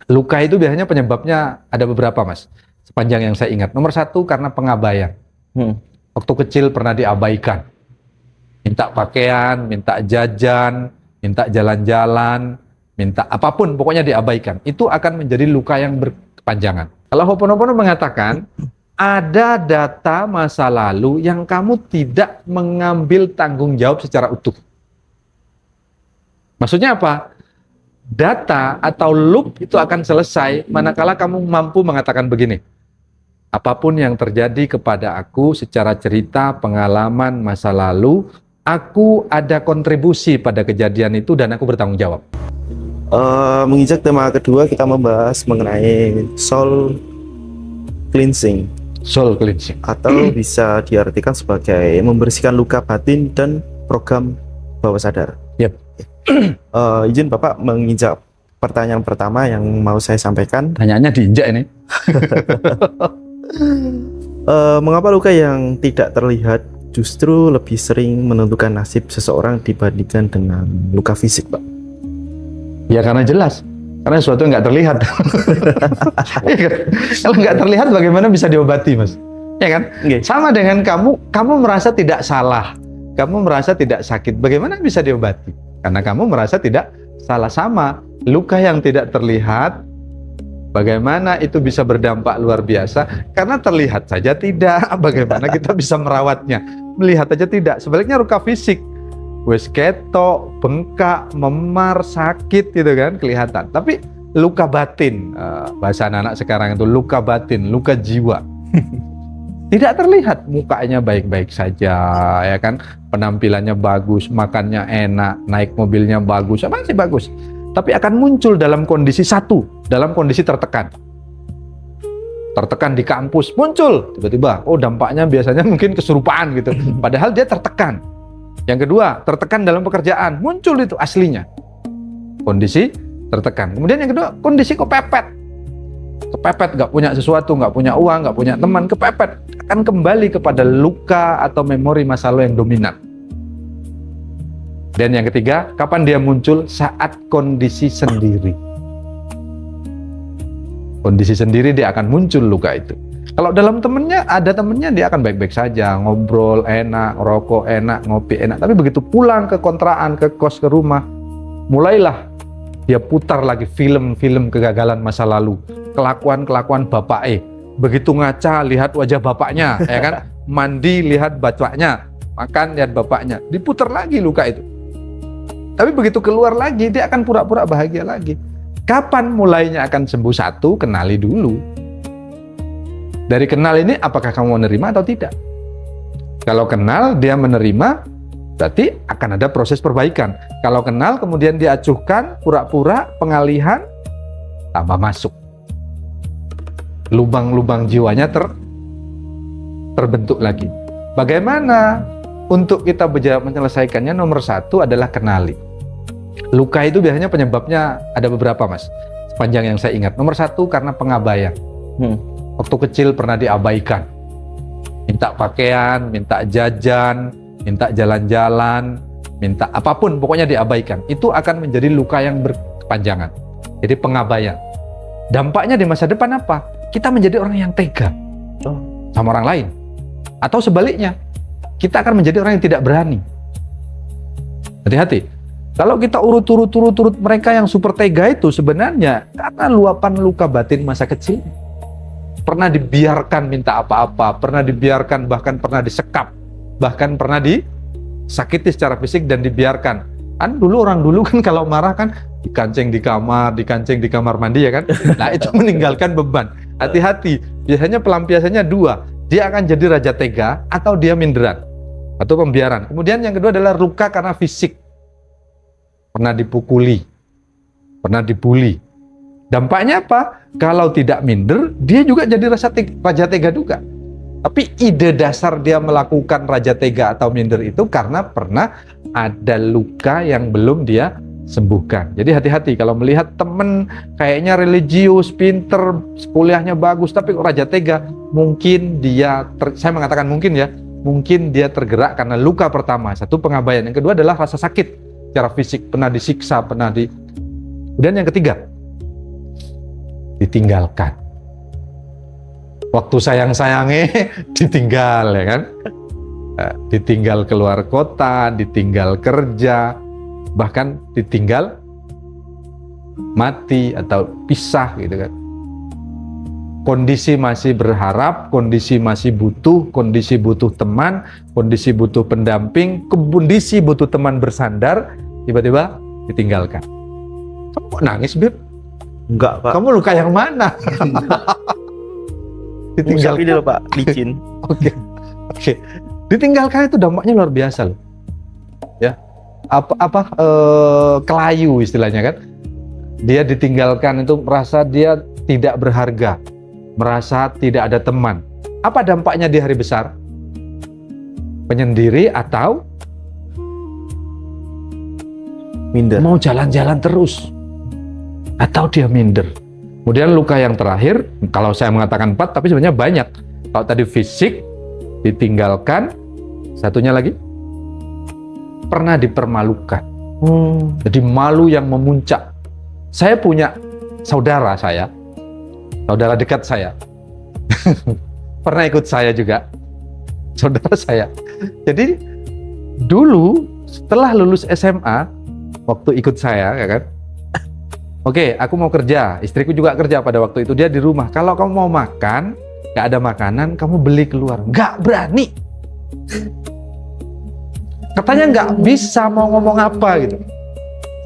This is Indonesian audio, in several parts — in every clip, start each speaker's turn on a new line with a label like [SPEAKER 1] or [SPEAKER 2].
[SPEAKER 1] Luka itu biasanya penyebabnya ada beberapa, Mas. Sepanjang yang saya ingat. Nomor satu karena pengabaian. Waktu kecil pernah diabaikan. Minta pakaian, minta jajan, minta jalan-jalan, minta apapun, pokoknya diabaikan. Itu akan menjadi luka yang berkepanjangan. Kalau Ho'oponopono mengatakan, ada data masa lalu yang kamu tidak mengambil tanggung jawab secara utuh. Maksudnya apa? Data atau loop itu akan selesai manakala kamu mampu mengatakan begini. Apapun yang terjadi kepada aku secara cerita, pengalaman masa lalu, aku ada kontribusi pada kejadian itu dan aku bertanggung jawab.
[SPEAKER 2] Menginjak tema kedua, kita membahas mengenai soul cleansing.
[SPEAKER 1] Soul cleansing.
[SPEAKER 2] Atau bisa diartikan sebagai membersihkan luka batin dan program bawah sadar.
[SPEAKER 1] Yep.
[SPEAKER 2] Izin Bapak menginjak pertanyaan pertama yang mau saya sampaikan.
[SPEAKER 1] Tanyaannya diinjak ini.
[SPEAKER 2] Mengapa luka yang tidak terlihat justru lebih sering menentukan nasib seseorang dibandingkan dengan luka fisik, Pak?
[SPEAKER 1] Ya karena jelas. Karena sesuatu yang nggak terlihat. Kalau nggak terlihat bagaimana bisa diobati, Mas? Ya kan? Okay. Sama dengan kamu merasa tidak salah. Kamu merasa tidak sakit. Bagaimana bisa diobati? Karena kamu merasa tidak salah. Sama. Luka yang tidak terlihat, bagaimana itu bisa berdampak luar biasa? Karena terlihat saja tidak. Bagaimana kita bisa merawatnya? Melihat saja tidak. Sebaliknya luka fisik, wes ketok, bengkak, memar, sakit gitu kan, kelihatan. Tapi luka batin, bahasa anak-anak sekarang itu luka batin, luka jiwa. Tidak terlihat, mukanya baik-baik saja, ya kan? Penampilannya bagus, makannya enak, naik mobilnya bagus, masih bagus. Tapi akan muncul dalam kondisi dalam kondisi tertekan. Tertekan di kampus, muncul tiba-tiba. Oh, dampaknya biasanya mungkin kesurupaan gitu. Padahal dia tertekan. Yang kedua, tertekan dalam pekerjaan, muncul itu aslinya. Kondisi tertekan. Kemudian yang kedua, kondisi kepepet. Kepepet, nggak punya sesuatu, nggak punya uang, nggak punya teman, kepepet. Akan kembali kepada luka atau memori masa lalu yang dominan. Dan yang ketiga, kapan dia muncul? Saat kondisi sendiri. Kondisi sendiri dia akan muncul luka itu. Kalau dalam ada temennya dia akan baik-baik saja, ngobrol enak, rokok enak, ngopi enak. Tapi begitu pulang ke kontrakan, ke kos, ke rumah, mulailah dia putar lagi film-film kegagalan masa lalu, kelakuan-kelakuan bapaknya. Begitu ngaca lihat wajah bapaknya, ya kan? Mandi lihat bapaknya, makan lihat bapaknya, diputar lagi luka itu. Tapi begitu keluar lagi dia akan pura-pura bahagia lagi. Kapan mulainya akan sembuh? Satu, kenali dulu. Dari kenal ini apakah kamu menerima atau tidak? Kalau kenal dia menerima, berarti akan ada proses perbaikan. Kalau kenal kemudian diacuhkan, pura-pura, pengalihan, tambah masuk. Lubang-lubang jiwanya terbentuk lagi. Bagaimana untuk kita menyelesaikannya? Nomor satu adalah kenali. Luka itu biasanya penyebabnya ada beberapa, Mas. Sepanjang yang saya ingat. Nomor satu karena pengabaian. Waktu kecil pernah diabaikan. Minta pakaian, minta jajan, minta jalan-jalan, minta apapun, pokoknya diabaikan. Itu akan menjadi luka yang berkepanjangan. Jadi pengabaian. Dampaknya di masa depan apa? Kita menjadi orang yang tega sama orang lain. Atau sebaliknya, kita akan menjadi orang yang tidak berani. Hati-hati. Kalau kita urut mereka yang super tega itu sebenarnya karena luapan luka batin masa kecil. Pernah dibiarkan minta apa-apa, pernah dibiarkan, bahkan pernah disekap, bahkan pernah disakiti secara fisik dan dibiarkan. Orang dulu kan kalau marah kan dikancing di kamar mandi ya kan. Nah itu meninggalkan beban. Hati-hati, biasanya pelampiasannya dua. Dia akan jadi raja tega atau dia minderan atau pembiaran. Kemudian yang kedua adalah luka karena fisik. Pernah dipukuli, pernah dibully. Dampaknya apa? Kalau tidak minder, dia juga jadi raja tega juga. Tapi ide dasar dia melakukan raja tega atau minder itu karena pernah ada luka yang belum dia sembuhkan. Jadi hati-hati kalau melihat temen kayaknya religius, pinter, kuliahnya bagus, tapi raja tega, mungkin dia, saya mengatakan mungkin ya, mungkin dia tergerak karena luka pertama. Satu, pengabaian. Yang kedua adalah rasa sakit secara fisik, pernah disiksa, Kemudian yang ketiga, ditinggalkan. Waktu sayang-sayangnya ditinggal, ya kan? Ditinggal keluar kota, ditinggal kerja, bahkan ditinggal mati atau pisah gitu kan. Kondisi masih berharap, kondisi masih butuh, kondisi butuh teman, kondisi butuh pendamping, kondisi butuh teman bersandar, tiba-tiba ditinggalkan. Kamu kok nangis, Bir?
[SPEAKER 2] Enggak, Pak.
[SPEAKER 1] Kamu luka yang mana?
[SPEAKER 2] Ditinggalkan ini loh, Pak, licin.
[SPEAKER 1] Oke. Ditinggalkan itu dampaknya luar biasa loh. Ya. Kelayu istilahnya kan. Dia ditinggalkan itu merasa dia tidak berharga, merasa tidak ada teman. Apa dampaknya di hari besar? Penyendiri atau
[SPEAKER 2] Minder.
[SPEAKER 1] mau jalan-jalan terus, atau dia minder. Kemudian luka yang terakhir, kalau saya mengatakan 4, tapi sebenarnya banyak. Kalau tadi fisik, ditinggalkan, satunya lagi, pernah dipermalukan. Jadi malu yang memuncak. Saya punya saudara dekat saya, pernah ikut saya juga, saudara saya. Jadi dulu setelah lulus SMA, waktu ikut saya, ya kan, oke, aku mau kerja, istriku juga kerja pada waktu itu, dia di rumah. Kalau kamu mau makan, nggak ada makanan, kamu beli keluar. Nggak berani. Katanya nggak bisa mau ngomong apa gitu.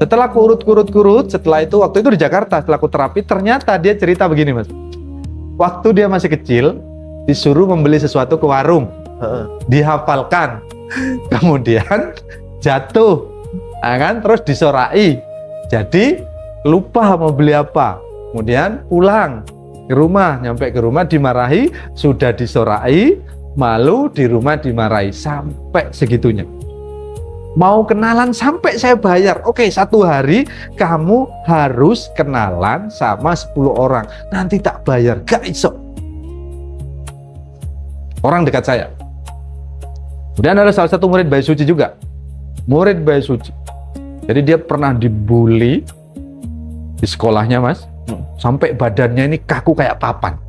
[SPEAKER 1] Setelah aku urut, setelah itu, waktu itu di Jakarta, setelah aku terapi, ternyata dia cerita begini, Mas. Waktu dia masih kecil, disuruh membeli sesuatu ke warung, dihafalkan, kemudian jatuh, kan, terus disorai, jadi lupa mau beli apa, kemudian pulang ke rumah, nyampe ke rumah dimarahi, sudah disorai, malu, di rumah dimarahi, sampai segitunya. Mau kenalan sampai saya bayar. Oke, 1 hari kamu harus kenalan sama 10 orang. Nanti tak bayar, gak iso. Orang dekat saya. Kemudian ada salah satu murid Bayi Suci juga. Murid Bayi Suci. Jadi dia pernah dibully di sekolahnya, Mas. Sampai badannya ini kaku kayak papan.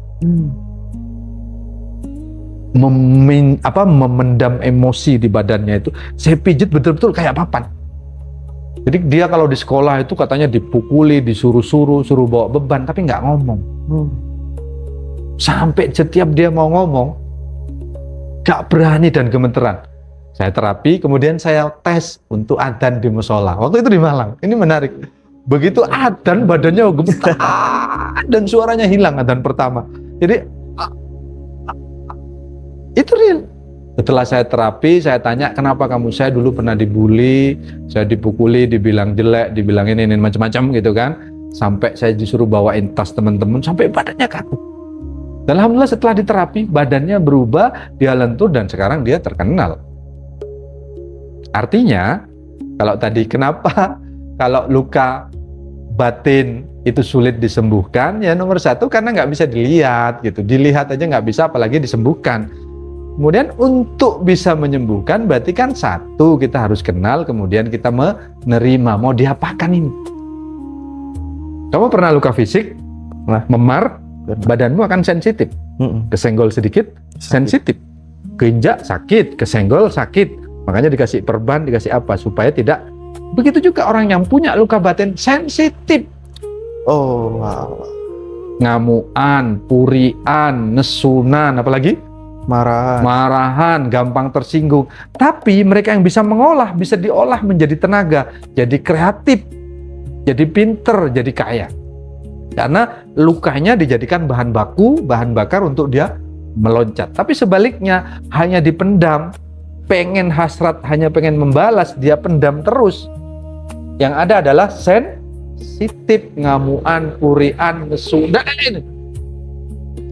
[SPEAKER 1] Memendam emosi di badannya itu, saya pijit betul-betul kayak papan. Jadi dia kalau di sekolah itu katanya dipukuli, disuruh bawa beban, tapi nggak ngomong. Sampai setiap dia mau ngomong, nggak berani dan gemeteran. Saya terapi, kemudian saya tes untuk adzan di musola. Waktu itu di Malang. Ini menarik. Begitu adzan, badannya gemetar dan suaranya hilang adzan pertama. Jadi itu real. Setelah saya terapi, saya tanya, kenapa kamu? Saya dulu pernah dibully, saya dipukuli, dibilang jelek, dibilang ini macam-macam gitu kan. Sampai saya disuruh bawain tas teman-teman, sampai badannya kaku. Dan alhamdulillah setelah diterapi, badannya berubah, dia lentur, dan sekarang dia terkenal. Artinya, kalau tadi kenapa kalau luka batin itu sulit disembuhkan, ya nomor 1 karena nggak bisa dilihat gitu. Dilihat aja nggak bisa, apalagi disembuhkan. Kemudian untuk bisa menyembuhkan berarti kan 1 kita harus kenal, kemudian kita menerima mau diapakan ini. Kamu pernah luka fisik, memar, badanmu akan sensitif. Kesenggol sedikit, sensitif. Keinjak sakit, kesenggol sakit. Makanya dikasih perban, dikasih apa supaya tidak. Begitu juga orang yang punya luka batin sensitif.
[SPEAKER 2] Oh, wow.
[SPEAKER 1] Ngamuan, purian, nesunan, apalagi? Marahan, gampang tersinggung. Tapi mereka yang bisa mengolah, bisa diolah menjadi tenaga, jadi kreatif, jadi pinter, jadi kaya. Karena lukanya dijadikan bahan baku, bahan bakar untuk dia meloncat. Tapi sebaliknya, hanya dipendam, pengen hasrat, hanya pengen membalas, dia pendam terus. Yang ada adalah sensitif, ngamuan, purian, nesunan.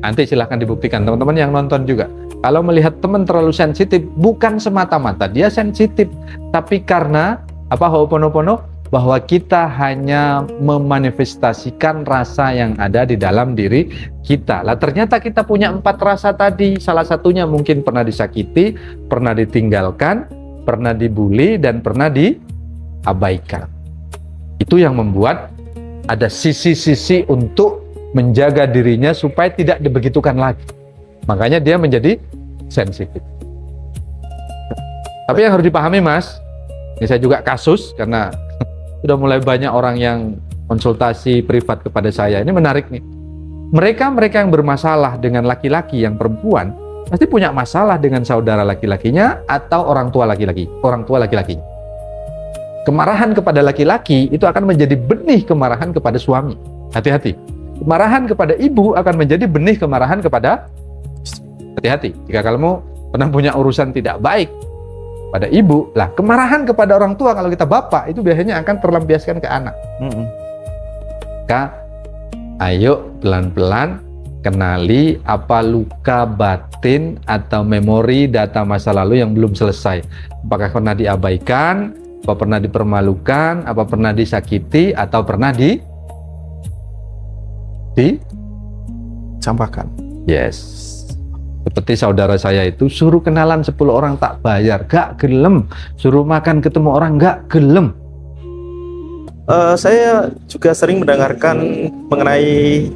[SPEAKER 1] Nanti silahkan dibuktikan teman-teman yang nonton juga. Kalau melihat teman terlalu sensitif, bukan semata-mata dia sensitif, tapi karena Ho'oponopono, bahwa kita hanya memanifestasikan rasa yang ada di dalam diri kita. Lah ternyata kita punya 4 rasa tadi. Salah satunya mungkin pernah disakiti, pernah ditinggalkan, pernah dibully, dan pernah diabaikan. Itu yang membuat ada sisi-sisi untuk menjaga dirinya supaya tidak dibegitukan lagi. Makanya dia menjadi sensitif. Tapi yang harus dipahami Mas, ini saya juga kasus karena sudah mulai banyak orang yang konsultasi privat kepada saya. Ini menarik nih. Mereka yang bermasalah dengan laki-laki yang perempuan pasti punya masalah dengan saudara laki-lakinya atau orang tua laki-laki. Kemarahan kepada laki-laki itu akan menjadi benih kemarahan kepada suami. Hati-hati. Kemarahan kepada ibu akan menjadi benih kemarahan kepada hati-hati. Jika kamu pernah punya urusan tidak baik pada ibu, lah kemarahan kepada orang tua kalau kita bapak itu biasanya akan terlampiaskan ke anak. Maka ayo pelan-pelan kenali apa luka batin atau memori data masa lalu yang belum selesai. Apakah pernah diabaikan, apa pernah dipermalukan, apa pernah disakiti, atau pernah
[SPEAKER 2] Campakan.
[SPEAKER 1] Yes. Seperti saudara saya itu suruh kenalan 10 orang tak bayar, gak gelem. Suruh makan ketemu orang, gak gelem.
[SPEAKER 2] Saya juga sering mendengarkan mengenai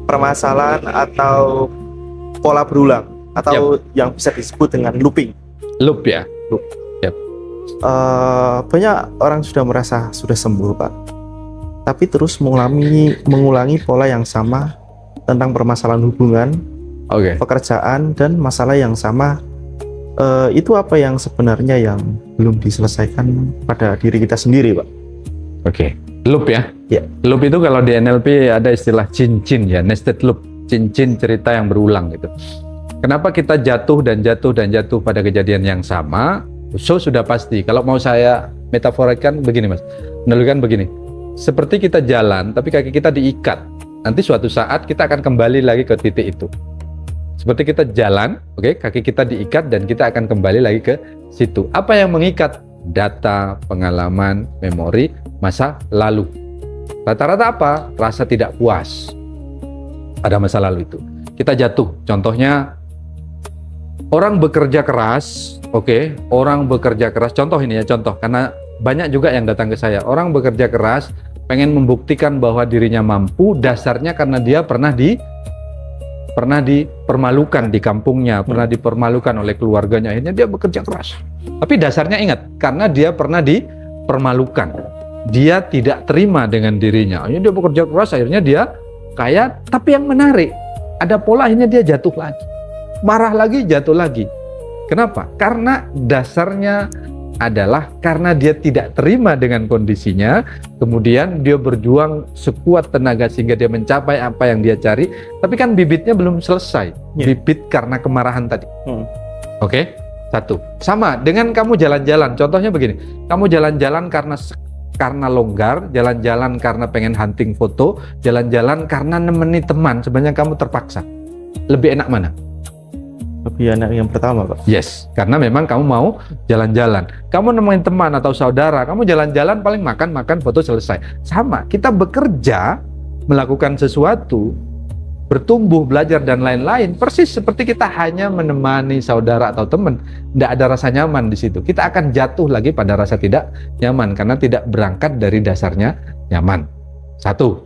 [SPEAKER 2] permasalahan atau pola berulang atau yang bisa disebut dengan looping.
[SPEAKER 1] Loop ya.
[SPEAKER 2] Loop.
[SPEAKER 1] Yep.
[SPEAKER 2] Banyak orang sudah merasa sudah sembuh Pak, tapi terus mengulangi pola yang sama tentang permasalahan hubungan, pekerjaan, dan masalah yang sama. Itu apa yang sebenarnya yang belum diselesaikan pada diri kita sendiri Pak?
[SPEAKER 1] Loop ya?
[SPEAKER 2] Ya.
[SPEAKER 1] Loop itu kalau di NLP ada istilah cincin ya, nested loop, cincin cerita yang berulang gitu. Kenapa kita jatuh pada kejadian yang sama? So sudah pasti. Kalau mau saya metaforikan begini Mas, menunjukkan begini. Seperti kita jalan, tapi kaki kita diikat. Nanti suatu saat kita akan kembali lagi ke titik itu. Seperti kita jalan, kaki kita diikat dan kita akan kembali lagi ke situ. Apa yang mengikat? Data, pengalaman, memori, masa lalu. Rata-rata apa? Rasa tidak puas pada masa lalu itu. Kita jatuh. Contohnya, orang bekerja keras, orang bekerja keras. Contoh ini ya, karena banyak juga yang datang ke saya. Orang bekerja keras, pengen membuktikan bahwa dirinya mampu, dasarnya karena dia pernah dipermalukan di kampungnya, pernah dipermalukan oleh keluarganya, akhirnya dia bekerja keras. Tapi dasarnya ingat, karena dia pernah dipermalukan, dia tidak terima dengan dirinya, akhirnya dia bekerja keras, akhirnya dia kaya. Tapi yang menarik, ada pola, akhirnya dia jatuh lagi, marah lagi, jatuh lagi. Kenapa? Karena dasarnya adalah karena dia tidak terima dengan kondisinya, kemudian dia berjuang sekuat tenaga sehingga dia mencapai apa yang dia cari, tapi kan bibitnya belum selesai, bibit karena kemarahan tadi. Satu. Sama dengan kamu jalan-jalan, contohnya begini, kamu jalan-jalan karena longgar, jalan-jalan karena pengen hunting foto, jalan-jalan karena nemeni teman, sebenarnya kamu terpaksa. Lebih enak mana?
[SPEAKER 2] Lebih enak yang pertama Pak.
[SPEAKER 1] Yes, karena memang kamu mau jalan-jalan. Kamu nemuin teman atau saudara, kamu jalan-jalan paling makan foto selesai. Sama, kita bekerja, melakukan sesuatu, bertumbuh, belajar dan lain-lain, persis seperti kita hanya menemani saudara atau teman, tidak ada rasa nyaman di situ. Kita akan jatuh lagi pada rasa tidak nyaman karena tidak berangkat dari dasarnya nyaman. Satu.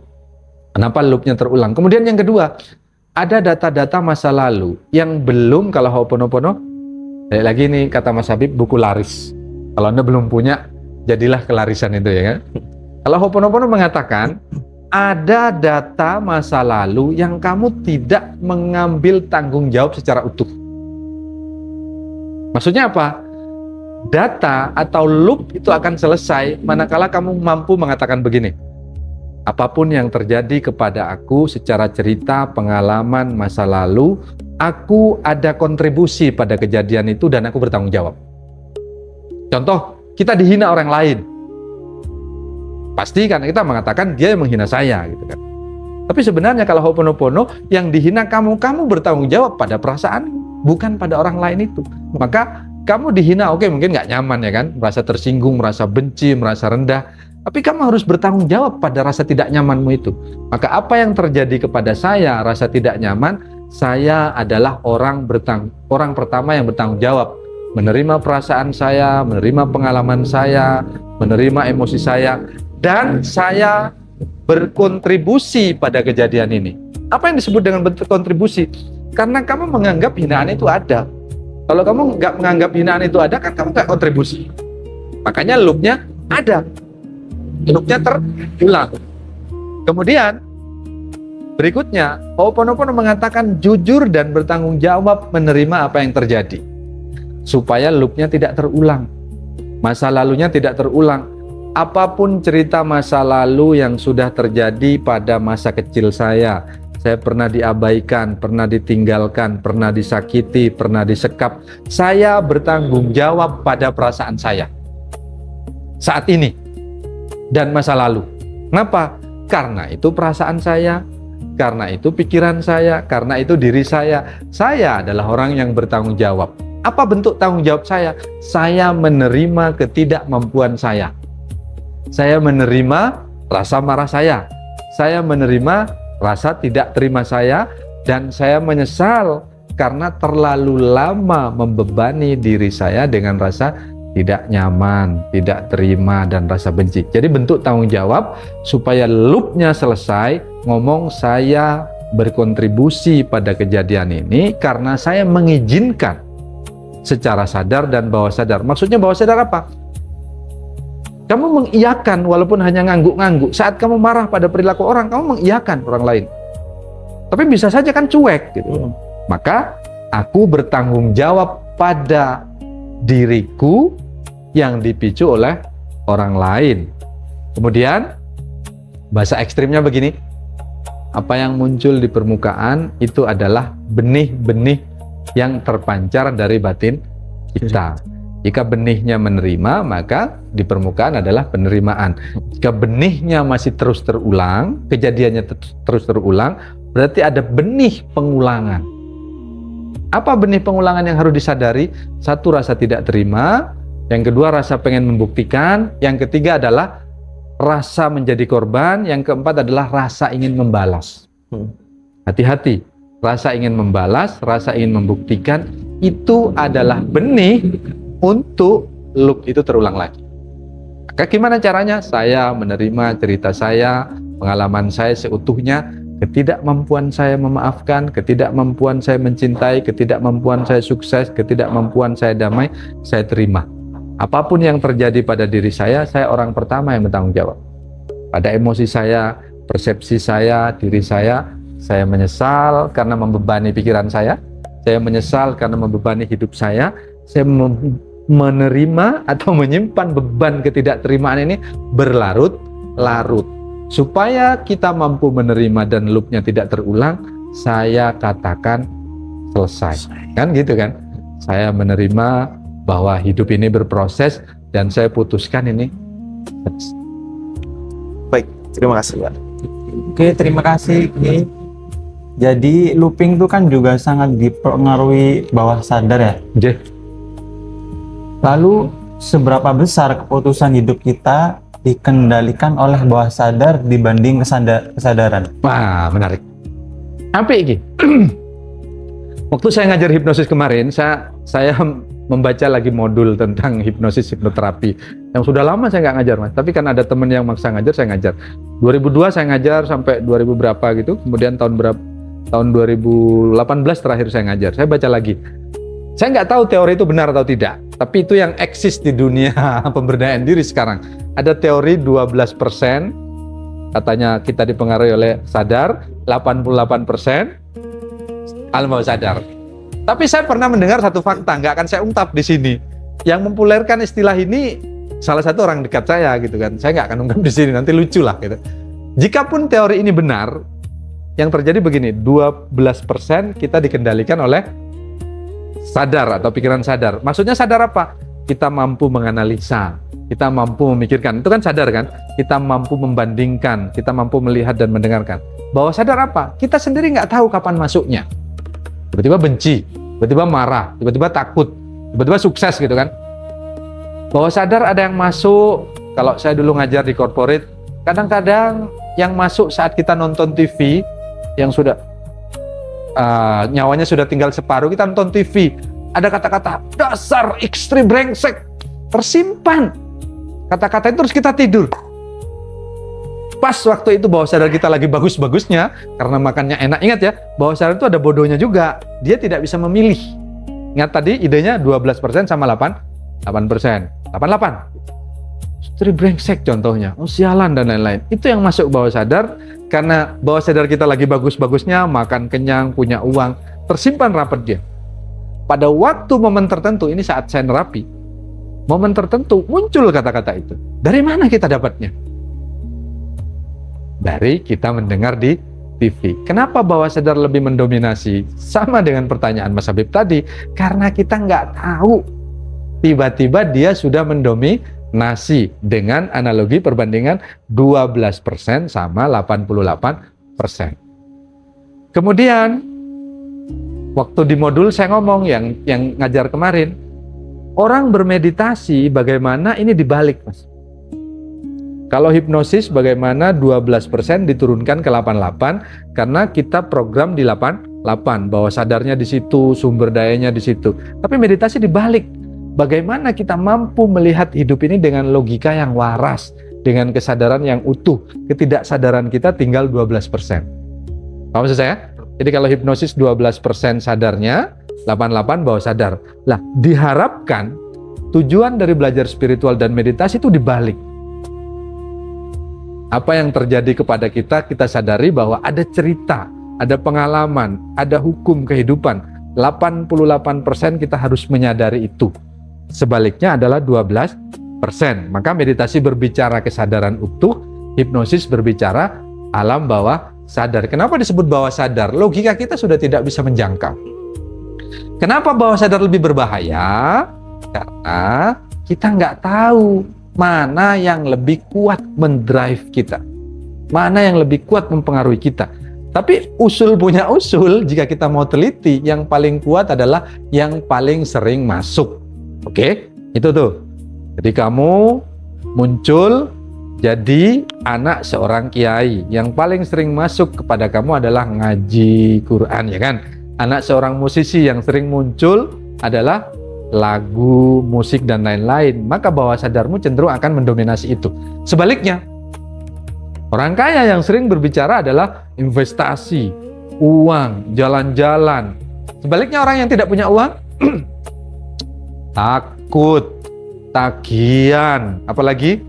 [SPEAKER 1] Kenapa loopnya terulang? Kemudian yang kedua, ada data-data masa lalu yang belum, kalau Ho'oponopono, lagi nih kata Mas Habib, buku laris. Kalau Anda belum punya, jadilah kelarisan itu ya kan. Kalau Ho'oponopono mengatakan, ada data masa lalu yang kamu tidak mengambil tanggung jawab secara utuh. Maksudnya apa? Data atau loop itu akan selesai manakala kamu mampu mengatakan begini, apapun yang terjadi kepada aku secara cerita, pengalaman, masa lalu, aku ada kontribusi pada kejadian itu dan aku bertanggung jawab. Contoh, kita dihina orang lain. Pasti kan kita mengatakan dia yang menghina saya gitu kan. Tapi sebenarnya kalau Ho'oponopono, yang dihina kamu bertanggung jawab pada perasaan, bukan pada orang lain itu. Maka kamu dihina, mungkin nggak nyaman ya kan, merasa tersinggung, merasa benci, merasa rendah. Tapi kamu harus bertanggung jawab pada rasa tidak nyamanmu itu. Maka apa yang terjadi kepada saya, rasa tidak nyaman, saya adalah orang pertama yang bertanggung jawab. Menerima perasaan saya, menerima pengalaman saya, menerima emosi saya, dan saya berkontribusi pada kejadian ini. Apa yang disebut dengan bentuk kontribusi? Karena kamu menganggap hinaan itu ada. Kalau kamu nggak menganggap hinaan itu ada, kan kamu nggak kontribusi. Makanya loopnya ada. Loopnya terulang. Kemudian, berikutnya, Ho'oponopono mengatakan jujur dan bertanggung jawab menerima apa yang terjadi. Supaya loopnya tidak terulang. Masa lalunya tidak terulang. Apapun cerita masa lalu yang sudah terjadi pada masa kecil saya pernah diabaikan, pernah ditinggalkan, pernah disakiti, pernah disekap. Saya bertanggung jawab pada perasaan saya saat ini dan masa lalu. Kenapa? Karena itu perasaan saya, karena itu pikiran saya, karena itu diri saya. Saya adalah orang yang bertanggung jawab. Apa bentuk tanggung jawab saya? Saya menerima ketidakmampuan saya. Saya menerima rasa marah saya. Saya menerima rasa tidak terima saya, dan saya menyesal karena terlalu lama membebani diri saya dengan rasa tidak nyaman, tidak terima, dan rasa benci. Jadi bentuk tanggung jawab supaya loopnya selesai, ngomong saya berkontribusi pada kejadian ini karena saya mengizinkan secara sadar dan bawah sadar. Maksudnya bawah sadar apa? Kamu mengiyakan walaupun hanya ngangguk-ngangguk. Saat kamu marah pada perilaku orang, kamu mengiyakan orang lain. Tapi bisa saja kan cuek gitu. Maka aku bertanggung jawab pada diriku yang dipicu oleh orang lain. Kemudian bahasa ekstrimnya begini. Apa yang muncul di permukaan itu adalah benih-benih yang terpancar dari batin kita. Jika benihnya menerima, maka di permukaan adalah penerimaan. Jika benihnya masih terus terulang, kejadiannya terus terulang, berarti ada benih pengulangan. Apa benih pengulangan yang harus disadari? Satu, rasa tidak terima. Yang kedua, rasa pengen membuktikan. Yang ketiga adalah rasa menjadi korban. Yang keempat adalah rasa ingin membalas. Hati-hati. Rasa ingin membalas, rasa ingin membuktikan, itu adalah benih untuk loop itu terulang lagi. Maka gimana caranya? Saya menerima cerita saya, pengalaman saya seutuhnya, ketidakmampuan saya memaafkan, ketidakmampuan saya mencintai, ketidakmampuan saya sukses, ketidakmampuan saya damai, saya terima. Apapun yang terjadi pada diri saya orang pertama yang bertanggung jawab. Pada emosi saya, persepsi saya, diri saya menyesal karena membebani pikiran saya menyesal karena membebani hidup saya menerima atau menyimpan beban ketidakterimaan ini berlarut-larut. Supaya kita mampu menerima dan loopnya tidak terulang, saya katakan selesai. Kan gitu kan? Saya menerima bahwa hidup ini berproses dan saya putuskan ini.
[SPEAKER 2] Baik, terima kasih Pak.
[SPEAKER 3] Oke, terima kasih. Jadi looping itu kan juga sangat dipengaruhi bawah sadar ya. Lalu seberapa besar keputusan hidup kita dikendalikan oleh bawah sadar dibanding kesadaran?
[SPEAKER 1] Wah, menarik. Apa ini? Waktu saya ngajar hipnosis kemarin, saya membaca lagi modul tentang hipnosis hipnoterapi yang sudah lama saya nggak ngajar, Mas. Tapi kan ada teman yang maksa ngajar, saya ngajar. 2002 saya ngajar sampai 2000 berapa gitu. Kemudian tahun 2018 terakhir saya ngajar. Saya baca lagi. Saya nggak tahu teori itu benar atau tidak, tapi itu yang eksis di dunia pemberdayaan diri sekarang. Ada teori 12%, katanya kita dipengaruhi oleh sadar, 88% alam bawah sadar. Tapi saya pernah mendengar satu fakta, nggak akan saya ungkap di sini. Yang mempopulerkan istilah ini salah satu orang dekat saya gitu kan. Saya nggak akan ungkap di sini, nanti lucu lah gitu. Jikapun teori ini benar, yang terjadi begini, 12% kita dikendalikan oleh sadar atau pikiran sadar. Maksudnya sadar apa? Kita mampu menganalisa, kita mampu memikirkan. Itu kan sadar kan? Kita mampu membandingkan, kita mampu melihat dan mendengarkan. Bawah sadar apa? Kita sendiri nggak tahu kapan masuknya. Tiba-tiba benci, tiba-tiba marah, tiba-tiba takut, tiba-tiba sukses gitu kan. Bawah sadar ada yang masuk, kalau saya dulu ngajar di corporate, kadang-kadang yang masuk saat kita nonton TV, yang sudah nyawanya sudah tinggal separuh, kita nonton TV, ada kata-kata dasar ekstrim brengsek tersimpan, kata-kata itu terus kita tidur. Pas waktu itu bawah sadar kita lagi bagus-bagusnya, karena makannya enak. Ingat ya, bawah sadar itu ada bodohnya juga. Dia tidak bisa memilih. Ingat tadi idenya 12% sama 8%. 88. Istri brengsek contohnya. Oh sialan dan lain-lain. Itu yang masuk bawah sadar, karena bawah sadar kita lagi bagus-bagusnya, makan kenyang, punya uang, tersimpan rapat dia. Pada waktu momen tertentu, ini saat saya nerapi, momen tertentu muncul kata-kata itu. Dari mana kita dapatnya? Dari kita mendengar di TV. Kenapa bawah sadar lebih mendominasi? Sama dengan pertanyaan Mas Habib tadi, karena kita nggak tahu. Tiba-tiba dia sudah mendominasi dengan analogi perbandingan 12% sama 88%. Kemudian, waktu di modul saya ngomong yang ngajar kemarin, orang bermeditasi bagaimana ini dibalik, Mas. Kalau hipnosis bagaimana 12% diturunkan ke 88 karena kita program di 88, bawah sadarnya di situ, sumber dayanya di situ. Tapi meditasi dibalik. Bagaimana kita mampu melihat hidup ini dengan logika yang waras, dengan kesadaran yang utuh. Ketidaksadaran kita tinggal 12%. Paham maksud saya? Jadi kalau hipnosis 12% sadarnya, 88 bawah sadar. Lah, diharapkan tujuan dari belajar spiritual dan meditasi itu dibalik. Apa yang terjadi kepada kita, kita sadari bahwa ada cerita, ada pengalaman, ada hukum kehidupan. 88% kita harus menyadari itu. Sebaliknya adalah 12%. Maka meditasi berbicara kesadaran utuh, hipnosis berbicara alam bawah sadar. Kenapa disebut bawah sadar? Logika kita sudah tidak bisa menjangkau. Kenapa bawah sadar lebih berbahaya? Karena kita nggak tahu mana yang lebih kuat mendrive kita, mana yang lebih kuat mempengaruhi kita. Tapi usul punya usul, jika kita mau teliti, yang paling kuat adalah yang paling sering masuk. Oke? Itu tuh. Jadi kamu muncul jadi anak seorang kiai, yang paling sering masuk kepada kamu adalah ngaji Quran, ya kan? Anak seorang musisi yang sering muncul adalah lagu, musik, dan lain-lain. Maka bawah sadarmu cenderung akan mendominasi itu. Sebaliknya, orang kaya yang sering berbicara adalah investasi, uang, jalan-jalan. Sebaliknya orang yang tidak punya uang, takut, tagihan, apalagi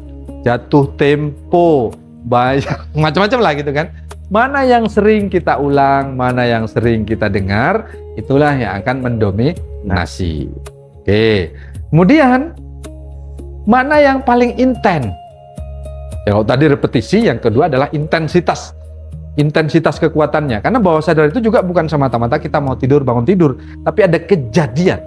[SPEAKER 1] jatuh tempo, banyak macam-macam lah gitu kan. Mana yang sering kita ulang, mana yang sering kita dengar, itulah yang akan mendominasi. Oke, kemudian mana yang paling intens? Ya, kalau tadi repetisi, yang kedua adalah intensitas kekuatannya. Karena bawah sadar itu juga bukan semata-mata kita mau tidur, bangun tidur, tapi ada kejadian.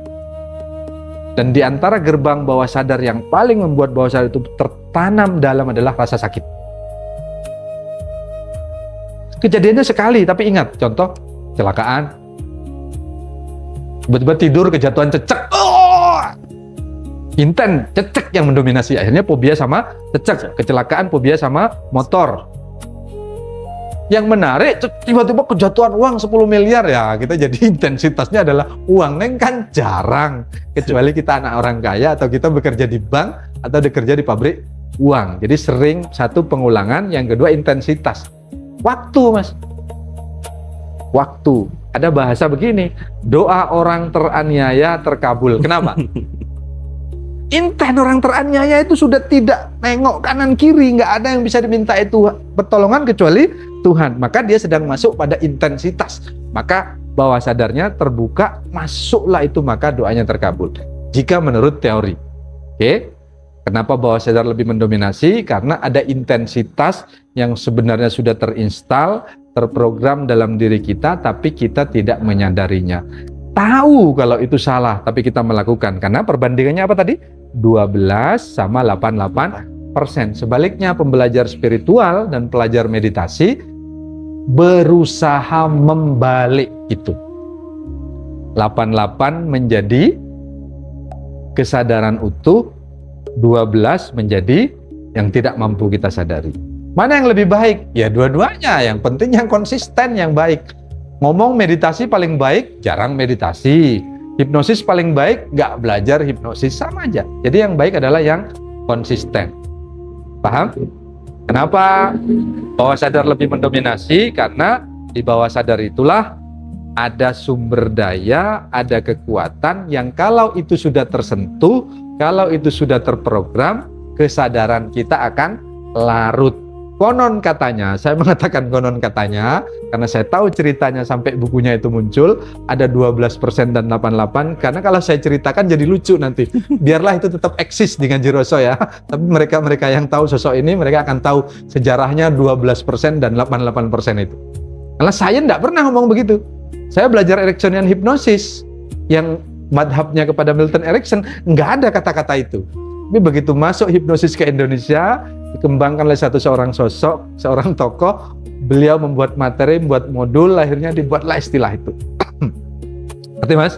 [SPEAKER 1] Dan di antara gerbang bawah sadar yang paling membuat bawah sadar itu tertanam dalam adalah rasa sakit. Kejadiannya sekali, tapi ingat, contoh kecelakaan, tiba-tiba tidur kejatuhan cecek, inten, cecek yang mendominasi. Akhirnya fobia sama cecek, kecelakaan fobia sama motor. Yang menarik, tiba-tiba kejatuhan uang 10 miliar ya, kita jadi intensitasnya adalah uang. Neng kan jarang, kecuali kita anak orang kaya atau kita bekerja di bank atau bekerja di pabrik uang. Jadi sering, satu pengulangan, yang kedua intensitas. Waktu, Mas. Waktu. Ada bahasa begini, doa orang teraniaya terkabul. Kenapa? Inten orang teraniaya itu sudah tidak nengok kanan kiri, nggak ada yang bisa diminta itu pertolongan kecuali Tuhan. Maka dia sedang masuk pada intensitas. Maka bawah sadarnya terbuka, masuklah itu, maka doanya terkabul. Jika menurut teori. Oke? Kenapa bawah sadar lebih mendominasi? Karena ada intensitas yang sebenarnya sudah terinstal, terprogram dalam diri kita, tapi kita tidak menyadarinya. Tahu kalau itu salah, tapi kita melakukan. Karena perbandingannya apa tadi? 12 sama 88%. Sebaliknya, pembelajar spiritual dan pelajar meditasi berusaha membalik itu. 88 menjadi kesadaran utuh, 12 menjadi yang tidak mampu kita sadari. Mana yang lebih baik? Ya dua-duanya. Yang penting yang konsisten, yang baik. Ngomong meditasi paling baik, jarang meditasi. Hipnosis paling baik, nggak belajar hipnosis, sama aja. Jadi yang baik adalah yang konsisten. Paham? Kenapa bawah sadar lebih mendominasi? Karena di bawah sadar itulah ada sumber daya, ada kekuatan yang kalau itu sudah tersentuh, kalau itu sudah terprogram, kesadaran kita akan larut. Konon katanya, saya mengatakan konon katanya, karena saya tahu ceritanya sampai bukunya itu muncul, ada 12% dan 88%, karena kalau saya ceritakan jadi lucu nanti. Biarlah itu tetap eksis di Nganjiroso ya, tapi mereka yang tahu sosok ini, mereka akan tahu sejarahnya 12% dan 88% itu. Karena saya tidak pernah ngomong begitu. Saya belajar Ericksonian hipnosis, yang madhabnya kepada Milton Erickson, nggak ada kata-kata itu. Tapi begitu masuk hipnosis ke Indonesia, dikembangkan oleh seorang sosok, seorang tokoh, beliau membuat materi, membuat modul, akhirnya dibuatlah istilah itu. Ngerti Mas?